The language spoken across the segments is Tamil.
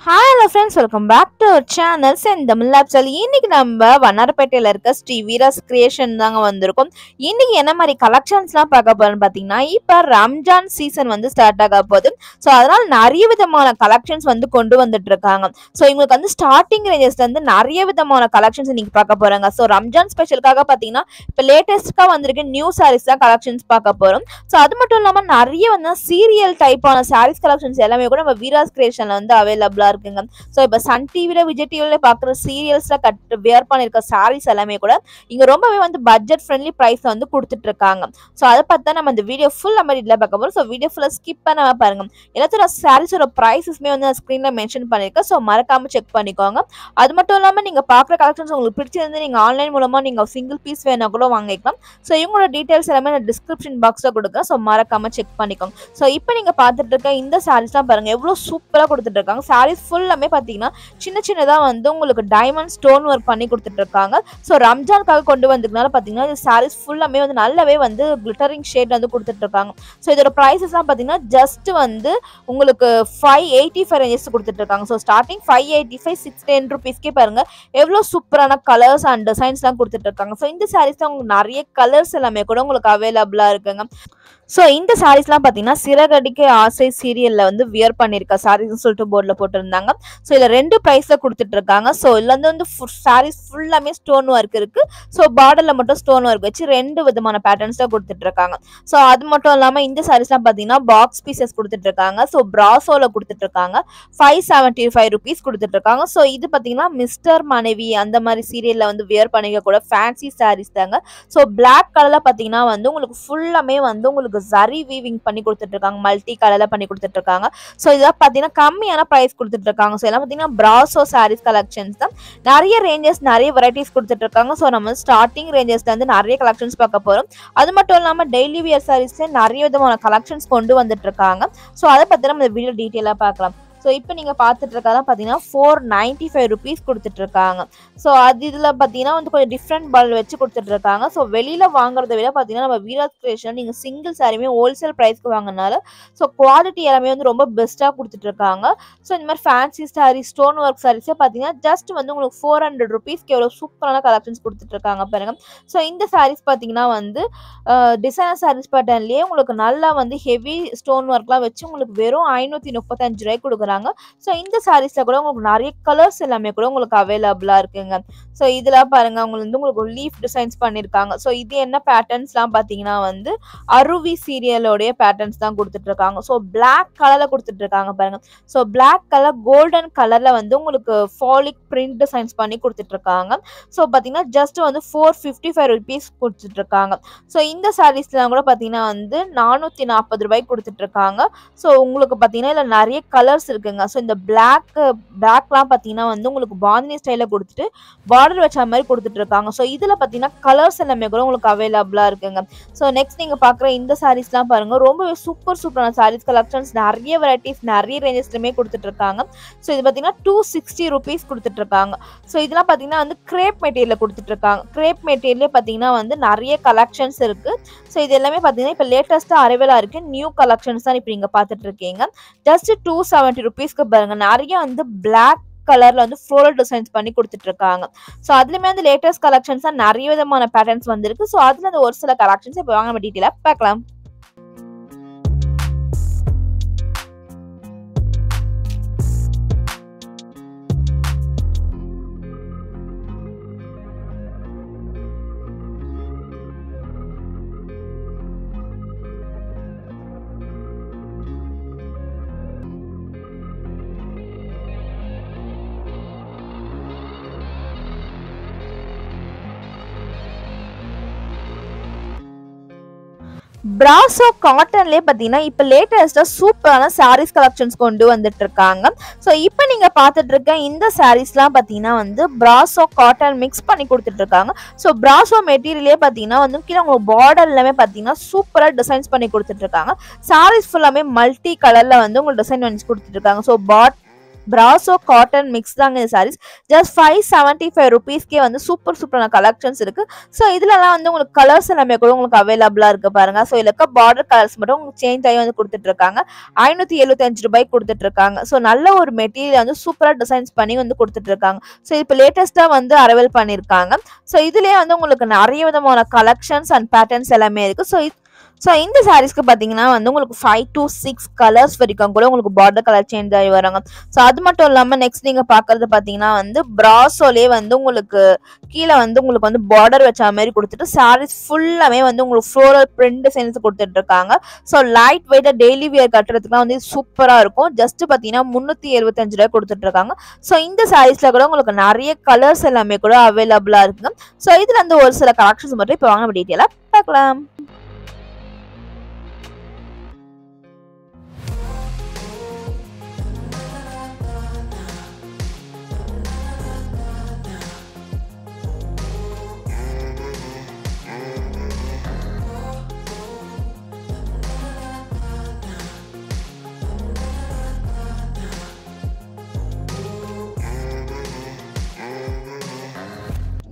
Hi hello friends, welcome back to our channel செந்தமிழ் லேப்சல். இன்னைக்கு நம்ம வண்ணாரப்பேட்டையில இருக்க ஸ்ரீ வீராஸ் கிரியேஷன் தாங்க வந்திருக்கோம். இன்னைக்கு என்ன மாதிரி கலெக்ஷன்ஸ்லாம் பார்க்க போறோம்னு பார்த்தீங்கன்னா, இப்போ ரம்ஜான் சீசன் வந்து ஸ்டார்ட் ஆக போகுது. ஸோ அதனால நிறைய விதமான கலெக்ஷன்ஸ் வந்து கொண்டு வந்துட்டு இருக்காங்க. ஸோ இவங்களுக்கு வந்து ஸ்டார்டிங் ரேஞ்சஸ்ல இருந்து நிறைய விதமான கலெக்ஷன்ஸ் இன்னைக்கு பார்க்க போறாங்க. ஸோ ரம்ஜான் ஸ்பெஷலுக்காக பார்த்தீங்கன்னா, இப்போ லேட்டஸ்டா வந்திருக்க நியூ சாரீஸ் தான் கலெக்ஷன்ஸ் பார்க்க போறோம். ஸோ அது மட்டும் இல்லாமல் நிறைய வந்து சீரியல் டைப்பான சாரீஸ் கலெக்ஷன்ஸ் எல்லாமே கூட நம்ம வீராஸ் கிரியேஷன்ல வந்து அவைலபிளா இருக்குங்க. ஸோ இப்போ சன் டிவில விஜய் டிவில பார்க்குற சீரியல்ஸ்ல வியர் பண்ணிருக்க சாரீஸ் எல்லாமே கூட இங்க ரொம்பவே வந்து பட்ஜெட் ஃப்ரெண்ட்லி பிரைஸ்ல வந்து கொடுத்துட்டு இருக்காங்க. ஸோ அதை பார்த்தா நம்ம இந்த வீடியோ ஃபுல் நம்ம இதுல பார்க்க போறோம். ஸோ வீடியோ ஃபுல்லா ஸ்கிப் பண்ணாம பாருங்க. எல்லாத்தோட சாரீஸோட ப்ரைஸஸ்மே வந்து நான் ஸ்க்ரீன்ல மென்ஷன் பண்ணிருக்கேன். ஸோ மறக்காம செக் பண்ணிக்கோங்க. அது மட்டும் இல்லாம நீங்க பாக்குற கலெக்ஷன்ஸ் உங்களுக்கு பிடிச்சிருந்து நீங்க ஆன்லைன் மூலமா நீங்க சிங்கிள் பீஸ் வேணா கூட வாங்கிக்கலாம். ஸோ இவங்களோட டீடைல்ஸ் எல்லாமே நான் டிஸ்கிரிப்ஷன் பாக்ஸ்ல கொடுக்குறேன். ஸோ மறக்காம செக் பண்ணிக்கோங்க. ஸோ இப்போ நீங்க பார்த்துட்டு இருக்க இந்த சாரீஸ்லாம் பாருங்க எவ்வளவு சூப்பரா கொடுத்துட்டு இருக்காங்க. சாரீஸ் ஃபுல்லாமே பார்த்தீங்கன்னா சின்ன சின்னதா வந்து உங்களுக்கு டைமண்ட் ஸ்டோன் ஒர்க் பண்ணி கொடுத்துட்டு இருக்காங்க. ஸோ ரம்ஜானுக்காக கொண்டு வந்ததுனால பார்த்தீங்கன்னா இந்த சாரீஸ் ஃபுல்லாமே வந்து நல்லாவே வந்து கிளிட்டரிங் ஷேட் வந்து கொடுத்துட்டு இருக்காங்க. ஸோ இதோட ப்ரைஸஸ்லாம் பார்த்தீங்கன்னா ஜஸ்ட் வந்து உங்களுக்கு 585 ரேஞ்சஸ் கொடுத்துட்டு இருக்காங்க. ஸோ ஸ்டார்டிங் 585 610 ருபீஸ்க்கே பாருங்க எவ்வளோ சூப்பரான கலர்ஸ் அண்ட் டிசைன்ஸ்லாம் கொடுத்துட்டு இருக்காங்க. ஸோ இந்த சாரீஸ் தான் உங்களுக்கு நிறைய கலர்ஸ் எல்லாமே கூட உங்களுக்கு அவைலபிளா இருக்குங்க. ஸோ இந்த சாரீஸ்லாம் பார்த்தீங்கன்னா சிறகடிக்க ஆசை சீரியல்ல வந்து வியர் பண்ணியிருக்க சாரீஸ்ன்னு சொல்லிட்டு போர்டில் போட்டிருந்தாங்க. ஸோ இதில் 2 ப்ரைஸ்ல கொடுத்துட்டு இருக்காங்க. ஸோ இதுல வந்து சாரீஸ் ஃபுல்லாமே ஸ்டோன் ஒர்க் இருக்கு. ஸோ பார்டர்ல மட்டும் ஸ்டோன் ஒர்க் வச்சு 2 விதமான பேட்டர்ன்ஸ் தான் கொடுத்துட்டு இருக்காங்க. ஸோ அது மட்டும் இல்லாமல் இந்த சாரீஸ்லாம் பார்த்தீங்கன்னா பாக்ஸ் பீசஸ் கொடுத்துட்டு இருக்காங்க. ஸோ பிராசோல கொடுத்துட்டு இருக்காங்க. 575 ருபீஸ் கொடுத்துட்டு இருக்காங்க. ஸோ இது பார்த்தீங்கன்னா மிஸ்டர் மனைவி அந்த மாதிரி சீரியல்ல வந்து வியர் பண்ணிக்க கூட ஃபேன்சி சாரீஸ் தாங்க. ஸோ பிளாக் கலர்ல பார்த்தீங்கன்னா வந்து உங்களுக்கு ஃபுல்லாமே வந்து உங்களுக்கு ஜரி வீவிங் பண்ணி கொடுத்துட்டு இருக்காங்க. மல்டி கலர்ல பண்ணி கொடுத்துட்டு இருக்காங்க. ஸோ இதெல்லாம் பார்த்தீங்கன்னா கம்மியான பிரைஸ் கொடுத்துட்டு இருக்காங்க. ஸோ எல்லாம் பார்த்தீங்கன்னா பிராசோ சாரீஸ் கலெக்ஷன்ஸ் தான். நிறைய ரேஞ்சஸ் நிறைய வெரைட்டிஸ் கொடுத்துட்டு இருக்காங்க. ஸோ நம்ம ஸ்டார்டிங் ரேஞ்சஸ்ல இருந்து நிறைய கலெக்ஷன்ஸ் பார்க்க போறோம். அது மட்டும் இல்லாமல் டெய்லி வியர் சாரீஸ்ல நிறைய விதமான கலெக்ஷன்ஸ் கொண்டு வந்துட்டு இருக்காங்க. ஸோ அதை பத்தி நம்ம இந்த வீடியோ டீட்டெயிலா பார்க்கலாம். ஸோ இப்போ நீங்கள் பார்த்துட்டு இருக்கதான் பார்த்தீங்கன்னா 495 ருபீஸ் கொடுத்துட்டு இருக்காங்க. ஸோ அது இதில் பார்த்தீங்கன்னா வந்து கொஞ்சம் டிஃப்ரெண்ட் பால் வச்சு கொடுத்துட்டு இருக்காங்க. ஸோ வெளியில் வாங்குறத விட பார்த்தீங்கன்னா நம்ம வீராஸ் கிரியேஷன் நீங்கள் சிங்கிள் சாரியுமே ஹோல்சேல் ப்ரைஸ்க்கு வாங்கினால ஸோ குவாலிட்டி எல்லாமே வந்து ரொம்ப பெஸ்ட்டாக கொடுத்துட்டு இருக்காங்க. ஸோ இந்த மாதிரி ஃபேன்சி சாரீ ஸ்டோன் ஒர்க் சாரீஸே பார்த்தீங்கன்னா ஜஸ்ட் வந்து உங்களுக்கு 400 ருபீஸ்க்கு எவ்வளோ சூப்பரான கலெக்ஷன்ஸ் கொடுத்துட்டு இருக்காங்க பாருங்க. ஸோ இந்த சாரீஸ் பார்த்தீங்கன்னா வந்து டிசைனர் சாரீஸ் பேட்டர்ன்லேயே உங்களுக்கு நல்லா வந்து ஹெவி ஸ்டோன் ஒர்க்லாம் வச்சு உங்களுக்கு வெறும் 535 ரூபாய்க்கு கொடுக்குறாங்க. ஸோ இந்த சாரீஸ்ல கூட உங்களுக்கு நிறைய கலர்ஸ் எல்லாமே கூட உங்களுக்கு அவைலபிளா இருக்குங்க. ஸோ இதுல பாருங்க உங்களுக்கு லீஃப் டிசைன்ஸ் பண்ணிருக்காங்க. ஸோ இது என்ன பேட்டர்ன்ஸ்லாம் பார்த்தீங்கன்னா வந்து அருவி சீரியலோடைய பேட்டர்ன்ஸ் தான் கொடுத்துட்டு இருக்காங்க. ஸோ பிளாக் கலர்ல கொடுத்துட்டு இருக்காங்க பாருங்க. ஸோ பிளாக் கலர் கோல்டன் கலர்ல வந்து உங்களுக்கு ஃபாலிக் பிரிண்ட் டிசைன்ஸ் பண்ணி கொடுத்துட்டு இருக்காங்க. ஸோ பார்த்தீங்கன்னா ஜஸ்ட் வந்து 455 ருபீஸ் கொடுத்துட்டு இருக்காங்க. ஸோ இந்த சாரீஸ்லாம் கூட பார்த்தீங்கன்னா வந்து 440 ரூபாய்க்கு கொடுத்துட்டு இருக்காங்க. ஸோ உங்களுக்கு பார்த்தீங்கன்னா இதில் நிறைய கலர்ஸ் இருக்குங்க. ஸோ இந்த பிளாக்லாம் பார்த்தீங்கன்னா வந்து உங்களுக்கு பாந்தினி ஸ்டைல கொடுத்துட்டு பார்டர் வச்ச மாதிரி கொடுத்துட்டு இருக்காங்க. ஸோ இதில் பார்த்தீங்கன்னா கலர்ஸ் எல்லாமே கூட உங்களுக்கு அவைலபிளா இருக்குங்க. ஸோ நெக்ஸ்ட் நீங்கள் பார்க்குற இந்த சாரீஸ்லாம் பாருங்க ரொம்பவே சூப்பரான சாரீஸ் கலெக்ஷன்ஸ் நிறைய வெரைட்டிஸ் நிறைய ரேஞ்சஸ்லுமே கொடுத்துட்டு இருக்காங்க. ஸோ இது பார்த்தீங்கன்னா 260 ருபீஸ் கொடுத்துட்டு இருக்காங்க. ஸோ இதெல்லாம் பார்த்தீங்கன்னா வந்து கிரேப் மெட்டீரியல் கொடுத்துட்டு இருக்காங்க. கிரேப் மெட்டீரியலே பார்த்தீங்கன்னா வந்து நிறைய கலெக்ஷன்ஸ் இருக்கு. ஸோ இது எல்லாமே பார்த்தீங்கன்னா இப்போ லேட்டஸ்ட்டாக அரைவலா இருக்கு நியூ கலெக்ஷன்ஸ் தான் இப்போ நீங்கள் பார்த்துட்டு இருக்கீங்க. ஜஸ்ட் 270 ருபீஸ்க்கு பாருங்க நிறைய வந்து பிளாக் கலர்ல வந்து ஃப்ளோரல் டிசைன்ஸ் பண்ணி கொடுத்துட்டு இருக்காங்க. ஸோ அதுலயுமே வந்து லேட்டஸ்ட் கலெக்ஷன்ஸ் நிறைய விதமான பேட்டர்ன்ஸ் வந்திருக்கு. ஸோ அதுல ஒரு சில கலெக்ஷன்ஸ் இப்போ வாங்க நம்ம டீட்டெயிலா பார்க்கலாம். பிராசோ காட்டன்லேயே பார்த்தீங்கன்னா இப்போ லேட்டஸ்ட்டாக சூப்பரான சாரீஸ் கலெக்ஷன்ஸ் கொண்டு வந்துட்டு இருக்காங்க. ஸோ இப்போ நீங்கள் பார்த்துட்டு இருக்க இந்த சாரீஸ்லாம் பார்த்தீங்கன்னா வந்து பிராசோ காட்டன் மிக்ஸ் பண்ணி கொடுத்துட்டு இருக்காங்க. ஸோ பிராசோ மெட்டீரியலே பார்த்தீங்கன்னா வந்து கீழே உங்களுக்கு பார்டர் எல்லாமே பார்த்தீங்கன்னா சூப்பராக டிசைன்ஸ் பண்ணி கொடுத்துட்டு இருக்காங்க. சாரீஸ் ஃபுல்லாமே மல்டி கலரில் வந்து உங்களுக்கு டிசைன் பண்ணி கொடுத்துட்டு இருக்காங்க. ஸோ பிராசோ காட்டன் மிக்ஸ் தாங்க இந்த சாரீஸ். ஜஸ்ட் 575 rupeesக்கே வந்து சூப்பரான கலெக்ஷன்ஸ் இருக்கு. ஸோ இதுலலாம் வந்து உங்களுக்கு கலர்ஸ் எல்லாமே கூட உங்களுக்கு அவைலபிளா இருக்கு பாருங்க. ஸோ இதுல இருக்க பார்டர் கலர்ஸ் மட்டும் உங்களுக்கு சேஞ்ச் ஆகி வந்து கொடுத்துட்டு இருக்காங்க. 575 ரூபாய்க்கு கொடுத்துட்டு இருக்காங்க. ஸோ நல்ல ஒரு மெட்டீரியல் வந்து சூப்பரா டிசைன்ஸ் பண்ணி வந்து கொடுத்துட்டு இருக்காங்க. ஸோ இப்போ லேட்டஸ்டா வந்து அரைவல் பண்ணியிருக்காங்க. ஸோ இதுலயே வந்து உங்களுக்கு நிறைய விதமான கலெக்ஷன்ஸ் அண்ட் பேட்டர்ன்ஸ் எல்லாமே இருக்கு. ஸோ இந்த சாரீஸ்க்கு பார்த்தீங்கன்னா வந்து உங்களுக்கு 5 to 6 கலர்ஸ் வரைக்கும் கூட உங்களுக்கு பார்டர் கலர் சேஞ்ச் ஆகி வராங்க. ஸோ அது மட்டும் இல்லாமல் நெக்ஸ்ட் நீங்கள் பார்க்கறது பார்த்தீங்கன்னா வந்து பிராசோலே வந்து உங்களுக்கு கீழே வந்து உங்களுக்கு வந்து பார்டர் வச்ச மாதிரி கொடுத்துட்டு சாரீஸ் ஃபுல்லாமே வந்து உங்களுக்கு ஃப்ளோரல் பிரிண்ட் டிசைன்ஸ் கொடுத்துட்டு இருக்காங்க. ஸோ லைட் வெயிட்டாக டெய்லி வியர் கட்டுறதுக்குலாம் வந்து சூப்பராக இருக்கும். ஜஸ்ட் பார்த்தீங்கன்னா 375 ரூபாய் கொடுத்துட்டு இருக்காங்க. ஸோ இந்த சாரீஸ்ல கூட உங்களுக்கு நிறைய கலர்ஸ் எல்லாமே கூட அவைலபிளா இருக்குங்க. ஸோ இதுல இருந்து ஒரு சில கலெக்ஷன்ஸ் மட்டும் இப்போ வாங்க நம்ம டீட்டெயிலாக பார்க்கலாம்.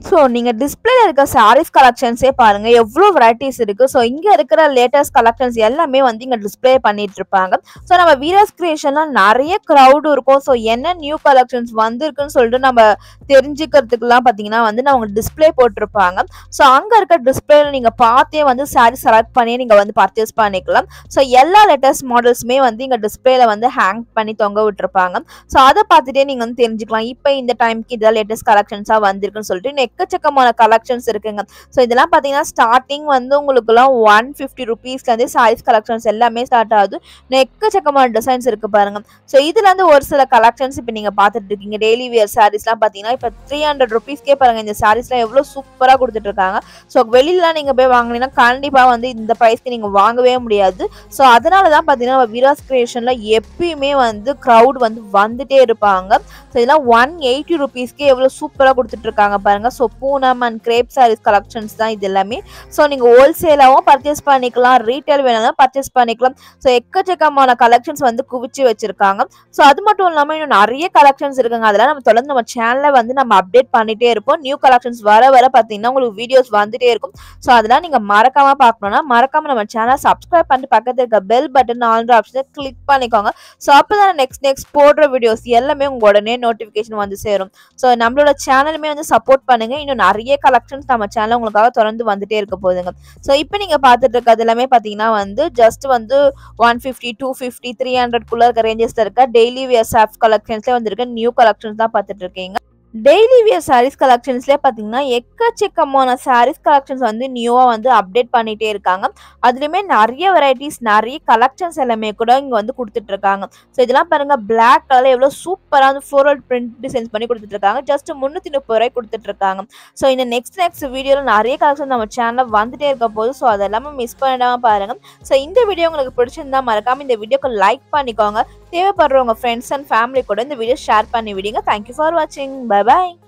ஸோ நீங்கள் டிஸ்பிளேல இருக்க சாரீஸ் கலெக்ஷன்ஸே பாருங்க எவ்வளோ வெரைட்டிஸ் இருக்கு. ஸோ இங்கே இருக்கிற லேட்டஸ்ட் கலெக்ஷன்ஸ் எல்லாமே வந்து இங்கே டிஸ்பிளே பண்ணிட்டு இருப்பாங்க. ஸோ நம்ம வீராஸ் கிரியேஷன்லாம் நிறைய க்ரௌடு இருக்கும். ஸோ என்ன நியூ கலெக்ஷன்ஸ் வந்திருக்குன்னு சொல்லிட்டு நம்ம தெரிஞ்சுக்கிறதுக்குலாம் பார்த்தீங்கன்னா வந்து அவங்க டிஸ்பிளே போட்டிருப்பாங்க. ஸோ அங்கே இருக்க டிஸ்பிளேல நீங்கள் பார்த்தே வந்து சாரீ செலக்ட் பண்ணி நீங்கள் வந்து பர்ச்சேஸ் பண்ணிக்கலாம். ஸோ எல்லா லேட்டஸ்ட் மாடல்ஸுமே வந்து இங்கே டிஸ்பிளேல வந்து ஹேங் பண்ணி தொங்க விட்டுருப்பாங்க. ஸோ அதை பார்த்துட்டே நீங்கள் வந்து தெரிஞ்சுக்கலாம் இப்போ இந்த டைமுக்கு இதெல்லாம் லேட்டஸ்ட் கலெக்ஷன்ஸாக வந்திருக்குன்னு சொல்லிட்டு எக்கச்சக்கமான கலெக்ஷன்ஸ் இருக்குங்க. ஸோ இதெல்லாம் பார்த்தீங்கன்னா ஸ்டார்டிங் வந்து உங்களுக்குலாம் 150 rupeesலேருந்து சாரீஸ் கலெக்ஷன்ஸ் எல்லாமே ஸ்டார்ட் ஆகுது. எக்கச்சக்கமான டிசைன்ஸ் இருக்கு பாருங்க. ஸோ இதுல இருந்து ஒரு சில கலெக்ஷன்ஸ் இப்போ நீங்க பார்த்துட்டு இருக்கீங்க. டெய்லி வியர் சாரீஸ்லாம் பார்த்தீங்கன்னா இப்போ 300 rupeesக்கே பாருங்க இந்த சாரீஸ்லாம் எவ்வளோ சூப்பராக கொடுத்துட்டு இருக்காங்க. ஸோ வெளியிலாம் நீங்க போய் வாங்கினீங்கன்னா கண்டிப்பா வந்து இந்த ப்ரைஸ்க்கு நீங்க வாங்கவே முடியாது. ஸோ அதனால தான் பார்த்தீங்கன்னா நம்ம வீராஸ் கிரியேஷன்ல எப்பயுமே வந்து க்ரௌட் வந்து வந்துட்டே இருப்பாங்க. ஸோ இதெல்லாம் 180 rupeesக்கே எவ்வளோ சூப்பராக கொடுத்துட்டு இருக்காங்க பாருங்க. So Poonam and crepe sarees collections தான் இது எல்லாமே. ஸோ நீங்கள் ஹோல்சேலாகவும் பர்ச்சேஸ் பண்ணிக்கலாம், ரீட்டைல் வேணாலும் பர்ச்சேஸ் பண்ணிக்கலாம். ஸோ எக்கச்சக்கமான கலெக்ஷன்ஸ் வந்து குவிச்சு வச்சிருக்காங்க. ஸோ அது மட்டும் இல்லாமல் இன்னும் நிறைய கலெக்ஷன்ஸ் இருக்குங்க. அதெல்லாம் நம்ம தொடர்ந்து நம்ம சேனலில் வந்து நம்ம அப்டேட் பண்ணிட்டே இருப்போம். நியூ கலெக்ஷன்ஸ் வர பார்த்தீங்கன்னா உங்களுக்கு வீடியோஸ் வந்துட்டே இருக்கும். ஸோ அதெல்லாம் நீங்கள் மறக்காம பார்க்கணும்னா மறக்காம நம்ம சேனலை சப்ஸ்கிரைப் பண்ணிட்டு பக்கத்தில் இருக்க பெல் பட்டன் ஆல்ன்ற ஆப்ஷனை கிளிக் பண்ணிக்கோங்க. ஸோ அப்போ தான் நெக்ஸ்ட் போடுற வீடியோஸ் எல்லாமே உங்க உடனே நோட்டிஃபிகேஷன் வந்து சேரும். ஸோ நம்மளோட சேனலுமே வந்து சப்போர்ட் பண்ணுங்க. இன்னும் நிறைய கலெக்ஷன்ஸ் நம்ம சேனல் உங்களுக்காக தொடர்ந்து வந்துட்டே இருக்க போகுதுங்க. ஸோ இப்போ நீங்க பார்த்துட்டு இருக்கிறது எல்லாமே பார்த்தீங்கன்னா வந்து ஜஸ்ட் வந்து 150, 250, 300 இருக்க ரேஞ்சஸ்ல இருக்க டெய்லி வியர் சாஃப்ட் கலெக்ஷன்ஸ்ல வந்து இருக்க நியூ கலெக்ஷன்ஸ் தான் பார்த்துட்டு இருக்கீங்க. டெய்லி வியர் சாரீஸ் கலெக்ஷன்ஸ்லேயே பார்த்தீங்கன்னா எக்கச்சக்கமான சாரீஸ் கலெக்ஷன்ஸ் வந்து நியூவாக வந்து அப்டேட் பண்ணிகிட்டே இருக்காங்க. அதுலேயுமே நிறைய வெரைட்டிஸ் நிறைய கலெக்ஷன்ஸ் எல்லாமே கூட இங்கே வந்து கொடுத்துட்ருக்காங்க. ஸோ இதெல்லாம் பாருங்கள் பிளாக் கலர் எவ்வளோ சூப்பராக வந்து ஃப்ளோரல் பிரிண்ட் டிசைன்ஸ் பண்ணி கொடுத்துட்ருக்காங்க. ஜஸ்ட் 330 ரூபாய் கொடுத்துட்ருக்காங்க. ஸோ இந்த நெக்ஸ்ட் வீடியோவில் நிறைய கலெக்ஷன் நம்ம சேனலில் வந்துட்டே இருக்க போது. ஸோ அதெல்லாமே மிஸ் பண்ணிடாமல் பாருங்கள். ஸோ இந்த வீடியோ உங்களுக்கு பிடிச்சிருந்தா மறக்காமல் இந்த வீடியோக்கு லைக் பண்ணிக்கோங்க. தேவைப்படுறவங்க ஃப்ரெண்ட்ஸ் அண்ட் ஃபேமிலி கூட இந்த வீடியோ ஷேர் பண்ணி விடுங்க. தேங்க்யூ ஃபார் வாட்சிங். Bye bye.